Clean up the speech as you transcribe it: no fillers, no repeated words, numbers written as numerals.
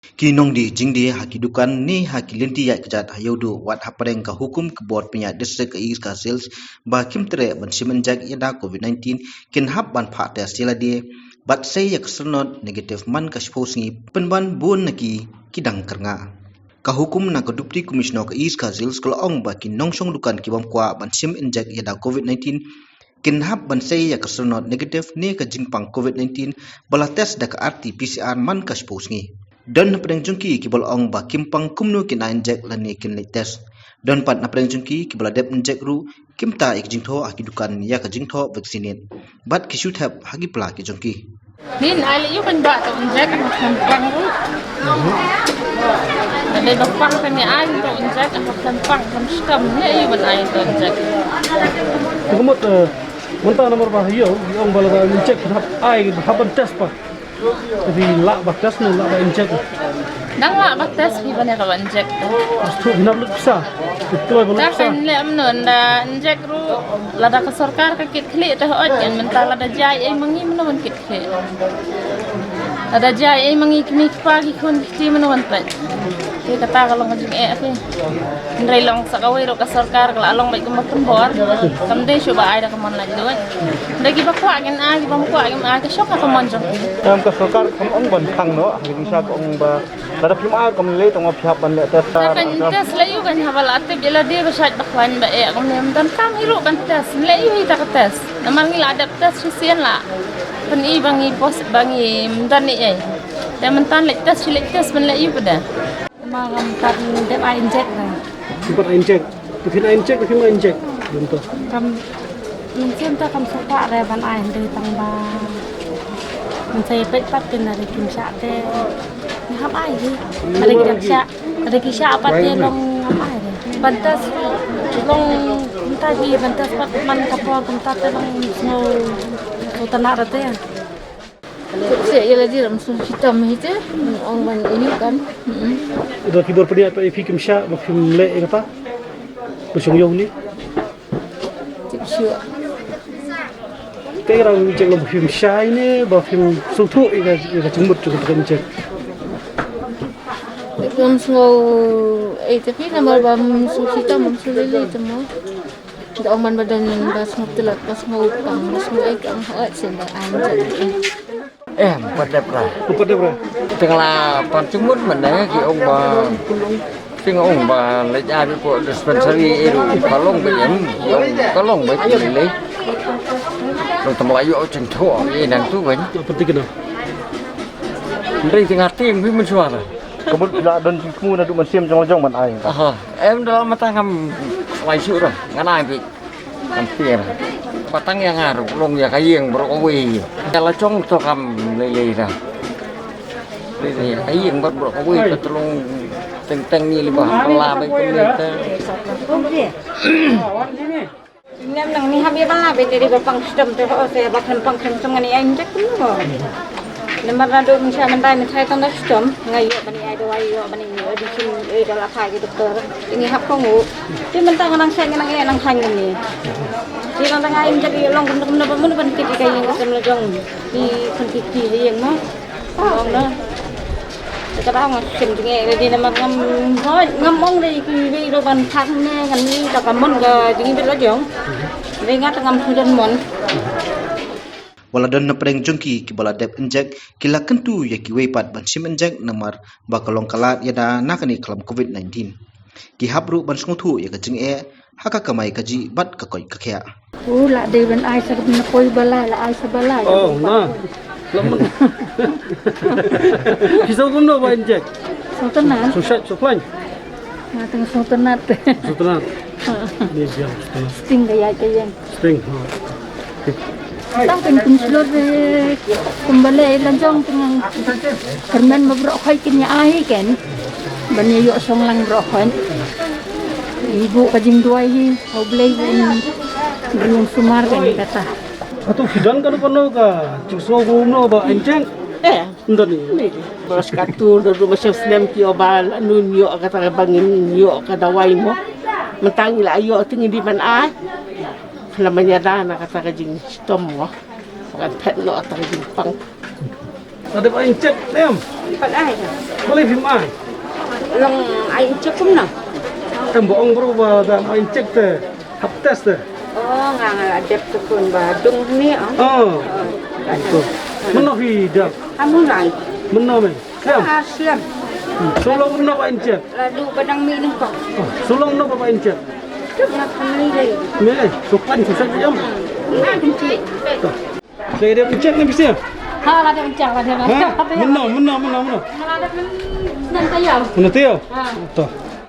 Kinong di jingdi hakidukan ni hakilinti ya kejat hayudu wat hapareng ka hukum ke board punya distrik ke ka sales ba kimtre ban simenjak ida covid-19 kin hab ban pha ta sila di bat sai ya kesernot negatif man ka sposi penban bun naki kidang kernga ka hukum na ka dupti komisioner ka ka sales kala ong ba kin nongsong dukan ki bam kwa ban sim injak ida covid-19 kin hab ban sai ya kesernot negatif ni ka jingpang covid-19 bala test da ka RT PCR man ka sposi dan napeng jungki kibal ong ba kimpang kumnu kina injek lani kin test dan pat napeng jungki kibal dep injek ru kimta ik jingtho akidukan ya ka jingtho vaccine bat kisut hab hagi pla ki jungki Nin ali yu kan ba to injek kan pang ru. Ada dokter kan ni ai to injek kan pang kan skam ni yu ban ai to injek. Kumut mentah nomor bahaya yang bala injek hab ai haban test pa. Jadi lak batas nu lak injek. Nang la ba test bi ban ka injek. Astu hinap lu bisa. Betul boleh Ta bisa. kan le amnon da injek ru lada ka sarkar ka kit khli ta oj kan mental lada jai ai mangi menon kit khli. Lada jai ai mangi kimi pagi kun ti menon pa. Ki kata kalau ngajing apa. Ndai long sa kawai ro ka sarkar kala long bai kumak bor. Kamde shuba ai da kamon la doy. Ndai ba kwa kan ai ba kwa kan ai ka shok ka kamon jong. Dalam ke sarkar kam ong ban thang no, jadi sa ko ong ba lada pima kam le tong pihak ban le test. Kan tes layu kan hawal atib ila dia besat bakwan ba e kam nem dan kam hiru kan tes layu hita ka tes. Namal ngi la tes sisian la. Pen i bangi pos bangi dan ni ai. Dan mentan le tes ben layu pada. Magam tan dep ai injek na. Sempat injek. Bikin injek, bikin injek. Bentuk. Kam mungkin ta kam sopa re ban ai dari tangba. Mình xây bếp bắt tên là để kiểm tra thế hấp ai đi để kiểm tra bắt tên long hấp ai đấy bản thân long chúng ta đi bản thân bắt man kapal chúng ta tên long snow tanah ra thế Saya ialah dia langsung hitam itu orang ban ini kan. Udah kibor pedia apa ifi kimsha, bakim le kata. Bersong yau ni. Tidak Cái rằng chuyện là một phim sai nè, bảo phim sâu thụ là chứng một trường hợp chuyện. Belum semua, tapi nama bam kita mampu lele semua. Dah oman badan dah semua telat, dah semua kang, dah semua kang hot senda anjat. Mất đẹp rồi. Lupa dia berapa? Tức là còn chứng mất mình đấy thì ông bàซึ่งองค์บาเลยอาไปพวก dispensary ก็ลงไปยังก็ลงไปเลยลงทำอายุจนทั่วอีนั่นทุกวัน Penting kena. đây thì ngắt tiếng với mình xóa rồi Kemudian dan kamu nak duk mesim jong-jong ban ai. em đó mà tăng ngâm vài triệu rồi ngắn ai bị ngâm tiền mà tăng yang ngaruh lông ya cái giềng bro quỳ là trong to cầm lì ra lì cái giềng bro quỳ cái lông teng ni li bah la ba ko ni ngam nang ni habi bala be dari bapang sistem tu saya bakan pangkan sungai ni injek tu Nama rado misal mentai mentai tanda sistem ngayo bani ai do ayo bani ni di sini dalam kai dokter ini hak kongu di mentai nang saya nang hang ni di nang ai jadi long kum ban kiti kai yang sem lejong di kenti yang mah long dah sekarang sem jinge di nama ngam ong di ki do ban thang ne ngan ni ta kamon ga jinge bi lojong di ngat ngam sudan mon wala dan napeng jungki kibala dep injek kila kentu ya kiwe pat ban sim injek namar bakalong kalat ya da nakani kelam covid-19 ki habru ban sungthu ya ka jing haka kamai kaji bat ka koi ka kya la de ban ai sa na koi bala la ai sa bala Oh, nah. Lemon. Kisah pun dah buat injek. sultanat Susah, soklan. na teng sultanat Sultanat. Dia dia. sting gaya kaya Sting. tang pen kunslor kumbale lanjong teng kermen mabrok khai kinya ai ken bani yo song lang bro khan ibu kajing duai hi oblei bun sumar kan kata Atau hidang kan kono ka. Cusok gumno ba injek. Ndak ni. Bos katur do macam snem ki obal nun yo kata bangin yo kada wai mo mentang la yo tingi di man ai namanya dana kata kajing stom mo kan pet lo kata kajing pang Ada Pak Incek, nem. Pada ai dah. Boleh film ai. Long ai cek pun nah. Bohong berubah dah Pak Incek teh. Hap tes teh. Oh, ngang ada tukun Badung ni ah. Oh. Betul. Mana hidup? Kamu lai. Mana men? Nem. Aslam. Sulung mana Pak Incek? Ladu padang mi ni kok. Sulung mana Pak Incek? Cuk nak kami lagi. Mei, sopan susah jam. Nah, kunci. Saya dia Incek ni bisa. Ha la ada mencang la dia. Ha? Mana? La ada men nan tayau. Mana tahu? Tuh.